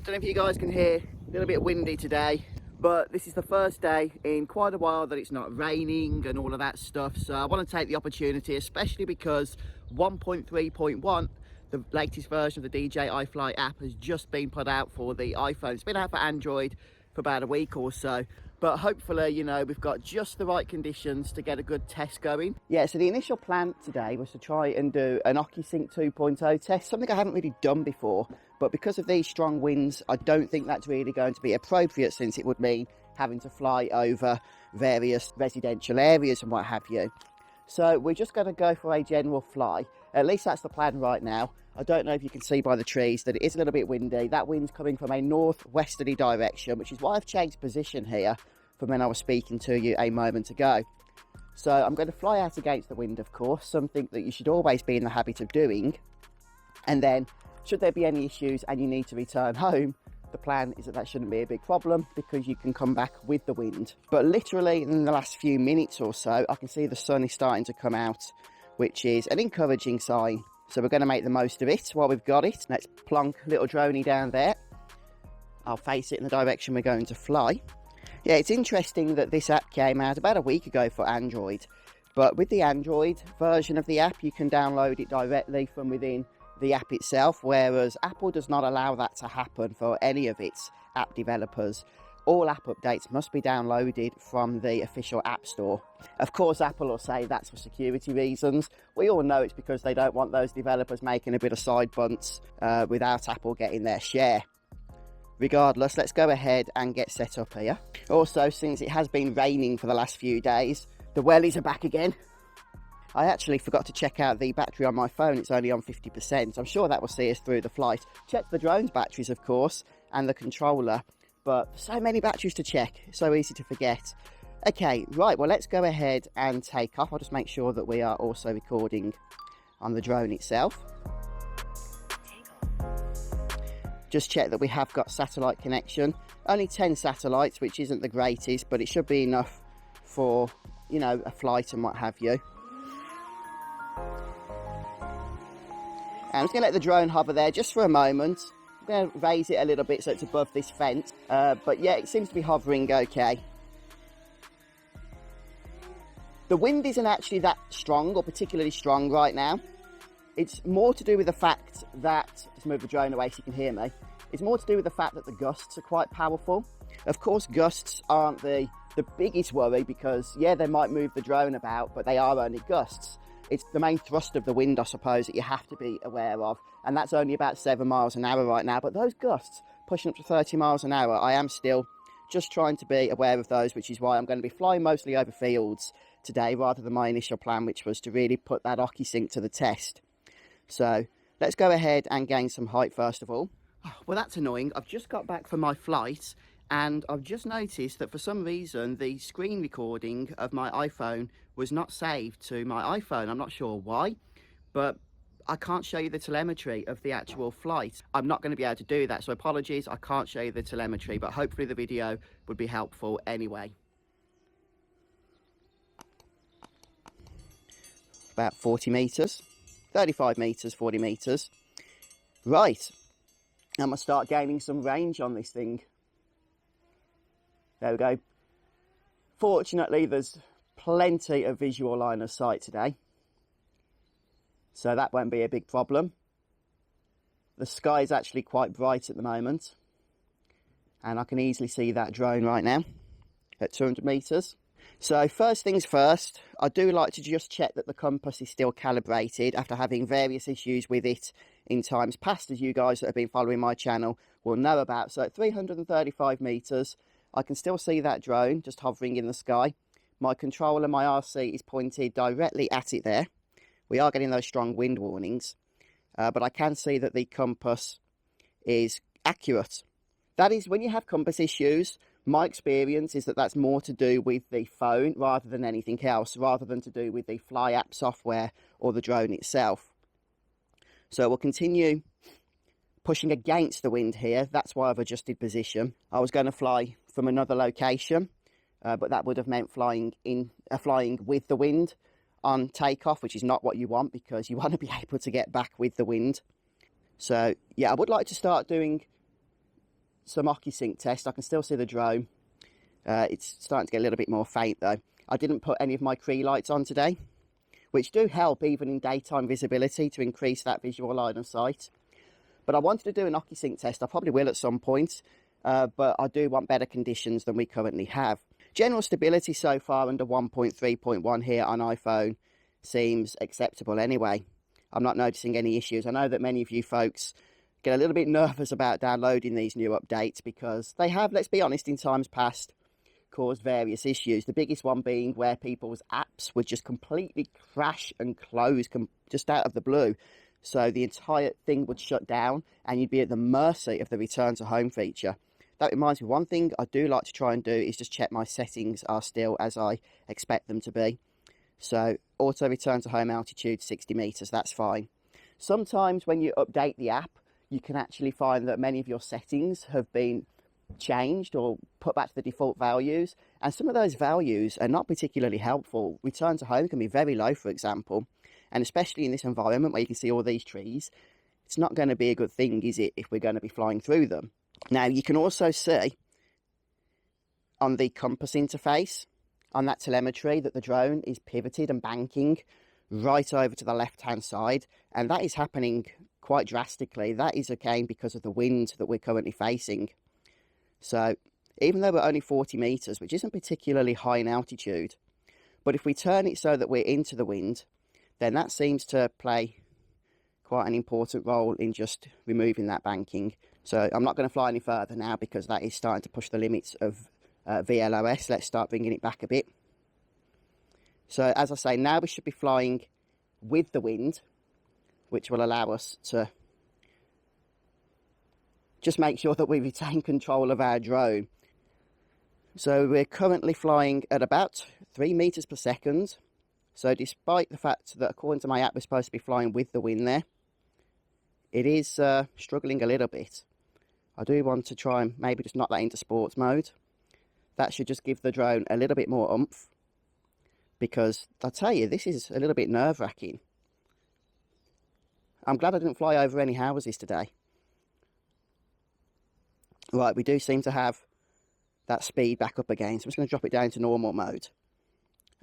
Don't know if you guys can hear, a little bit windy today, but this is the first day in quite a while that it's not raining and all of that stuff. So I want to take the opportunity, especially because 1.3.1, the latest version of the DJI Fly app, has just been put out for the iPhone. It's been out for Android for about a week or so, but hopefully, you know, we've got just the right conditions to get a good test going. Yeah, so the initial plan today was to try and do an Ocusync 2.0 test, something I haven't really done before, but because of these strong winds, I don't think that's really going to be appropriate, since it would mean having to fly over various residential areas and what have you. So we're just going to go for a general fly. At least that's the plan right now. I don't know if you can see by the trees that it is a little bit windy. That wind's coming from a northwesterly direction, which is why I've changed position here from when I was speaking to you a moment ago. So I'm going to fly out against the wind, of course, something that you should always be in the habit of doing. And then, should there be any issues and you need to return home, the plan is that that shouldn't be a big problem, because you can come back with the wind. But literally in the last few minutes or so, I can see the sun is starting to come out, which is an encouraging sign. So we're going to make the most of it while we've got it. Let's plonk little droney down there. I'll face it in the direction we're going to fly. Yeah, it's interesting that this app came out about a week ago for Android. But with the Android version of the app, you can download it directly from within the app itself, whereas Apple does not allow that to happen for any of its app developers. All app updates must be downloaded from the official app store. Of course, Apple will say that's for security reasons. We all know it's because they don't want those developers making a bit of side bunts without Apple getting their share. Regardless, let's go ahead and get set up here. Also, since it has been raining for the last few days, the wellies are back again. I actually forgot to check out the battery on my phone. It's only on 50%. I'm sure that will see us through the flight. Check the drone's batteries, of course, and the controller. But so many batteries to check, so easy to forget. Okay, right, well, let's go ahead and take off. I'll just make sure that we are also recording on the drone itself. Just check that we have got satellite connection. Only 10 satellites, which isn't the greatest, but it should be enough for, you know, a flight and what have you. And I'm just going to let the drone hover there just for a moment. I'm going to raise it a little bit so it's above this fence. But yeah, it seems to be hovering okay. The wind isn't actually that strong or particularly strong right now. It's more to do with the fact that, let's move the drone away so you can hear me. It's more to do with the fact that the gusts are quite powerful. Of course, gusts aren't the biggest worry, because yeah, they might move the drone about, but they are only gusts. It's the main thrust of the wind, I suppose, that you have to be aware of. And that's only about 7 miles an hour right now. But those gusts pushing up to 30 miles an hour, I am still just trying to be aware of those, which is why I'm going to be flying mostly over fields today, rather than my initial plan, which was to really put that Ocusync to the test. So let's go ahead and gain some height first of all. Well, that's annoying. I've just got back from my flight, and I've just noticed that for some reason the screen recording of my iPhone was not saved to my iPhone. I'm not sure why, but I can't show you the telemetry of the actual flight. I'm not going to be able to do that, so apologies, I can't show you the telemetry, but hopefully the video would be helpful anyway. About 40 metres, 35 metres, 40 metres. Right, I'm going to start gaining some range on this thing. There we go. Fortunately, there's plenty of visual line of sight today, so that won't be a big problem. The sky is actually quite bright at the moment, and I can easily see that drone right now at 200 metres. So first things first, I do like to just check that the compass is still calibrated after having various issues with it in times past, as you guys that have been following my channel will know about. So at 335 metres, I can still see that drone just hovering in the sky. My controller, my RC, is pointed directly at it there. We are getting those strong wind warnings, but I can see that the compass is accurate. That is, when you have compass issues, my experience is that that's more to do with the phone rather than anything else, rather than to do with the Fly app software or the drone itself. So we'll continue pushing against the wind here. That's why I've adjusted position. I was going to fly from another location, but that would have meant flying with the wind on takeoff, which is not what you want, because you want to be able to get back with the wind. So yeah, I would like to start doing some Ocusync test. I can still see the drone. It's starting to get a little bit more faint though. I didn't put any of my Cree lights on today, which do help even in daytime visibility to increase that visual line of sight. But I wanted to do an Ocusync test. I probably will at some point, but I do want better conditions than we currently have. General stability so far under 1.3.1 here on iPhone seems acceptable anyway. I'm not noticing any issues. I know that many of you folks get a little bit nervous about downloading these new updates because they have, let's be honest, in times past caused various issues. The biggest one being where people's apps would just completely crash and close just out of the blue. So the entire thing would shut down and you'd be at the mercy of the return to home feature. That reminds me, one thing I do like to try and do is just check my settings are still as I expect them to be. So auto return to home altitude 60 meters, that's fine. Sometimes when you update the app, you can actually find that many of your settings have been changed or put back to the default values. And some of those values are not particularly helpful. Return to home can be very low, for example. And especially in this environment where you can see all these trees, it's not going to be a good thing, is it, if we're going to be flying through them. Now, you can also see on the compass interface, on that telemetry, that the drone is pivoted and banking right over to the left-hand side. And that is happening quite drastically. That is again because of the wind that we're currently facing. So even though we're only 40 meters, which isn't particularly high in altitude, but if we turn it so that we're into the wind, then that seems to play quite an important role in just removing that banking. So I'm not going to fly any further now because that is starting to push the limits of VLOS. Let's start bringing it back a bit. So as I say, now we should be flying with the wind, which will allow us to just make sure that we retain control of our drone. So we're currently flying at about 3 meters per second. So despite the fact that according to my app we're supposed to be flying with the wind there, it is struggling a little bit. I do want to try and maybe just knock that into sports mode. That should just give the drone a little bit more oomph, because I tell you, this is a little bit nerve-wracking. I'm glad I didn't fly over any houses today. Right, we do seem to have that speed back up again, so I'm just going to drop it down to normal mode.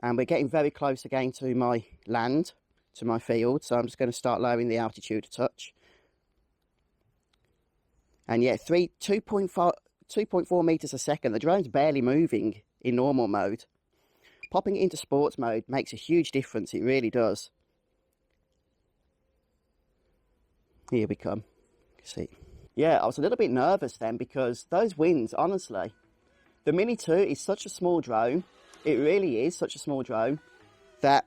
And we're getting very close again to my land, to my field, so I'm just going to start lowering the altitude a touch. And yeah, 2.4 meters a second. The drone's barely moving in normal mode. Popping it into sports mode makes a huge difference. It really does. Here we come. See. Yeah, I was a little bit nervous then because those winds, honestly, the Mini 2 is such a small drone. It really is such a small drone that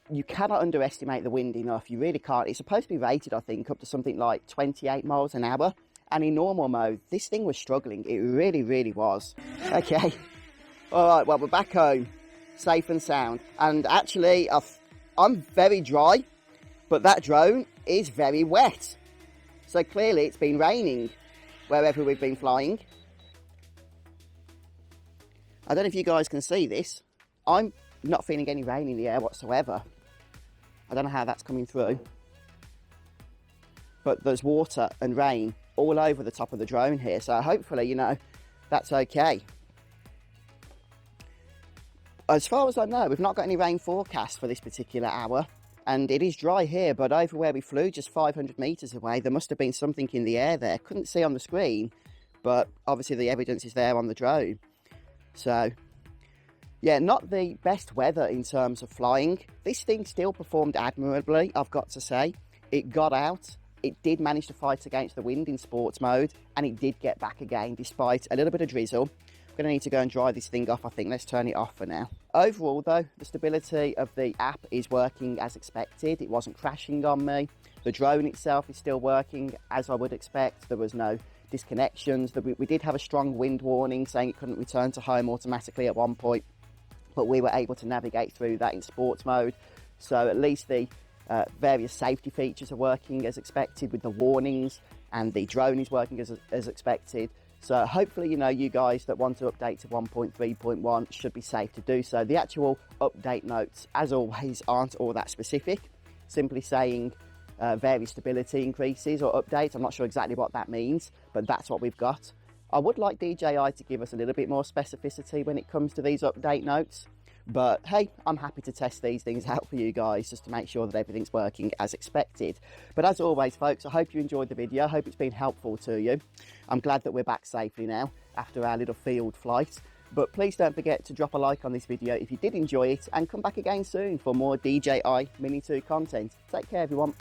you cannot underestimate the wind enough. You really can't. It's supposed to be rated, I think, up to something like 28 miles an hour. And in normal mode, this thing was struggling. It really, really was. Okay. All right, well, we're back home, safe and sound. And actually, I'm very dry, but that drone is very wet. So clearly it's been raining wherever we've been flying. I don't know if you guys can see this. I'm not feeling any rain in the air whatsoever. I don't know how that's coming through. But there's water and rain all over the top of the drone here. So hopefully, you know, that's okay. As far as I know, we've not got any rain forecast for this particular hour. And it is dry here, but over where we flew, just 500 meters away, there must have been something in the air there. Couldn't see on the screen, but obviously the evidence is there on the drone. So, yeah, not the best weather in terms of flying. This thing still performed admirably, I've got to say. It got out, it did manage to fight against the wind in sports mode, and it did get back again despite a little bit of drizzle. I'm going to need to go and dry this thing off, I think. Let's turn it off for now. Overall, though, the stability of the app is working as expected. It wasn't crashing on me. The drone itself is still working as I would expect. There was no disconnections. We did have a strong wind warning saying it couldn't return to home automatically at one point, but we were able to navigate through that in sports mode. So at least the various safety features are working as expected with the warnings, and the drone is working as expected. So hopefully, you know, you guys that want to update to 1.3.1 should be safe to do so. The actual update notes, as always, aren't all that specific. Simply saying various stability increases or updates. I'm not sure exactly what that means, but that's what we've got. I would like DJI to give us a little bit more specificity when it comes to these update notes. But hey, I'm happy to test these things out for you guys just to make sure that everything's working as expected. But as always, folks, I hope you enjoyed the video. I hope it's been helpful to you. I'm glad that we're back safely now after our little field flight. But please don't forget to drop a like on this video if you did enjoy it, and come back again soon for more DJI Mini 2 content. Take care, everyone.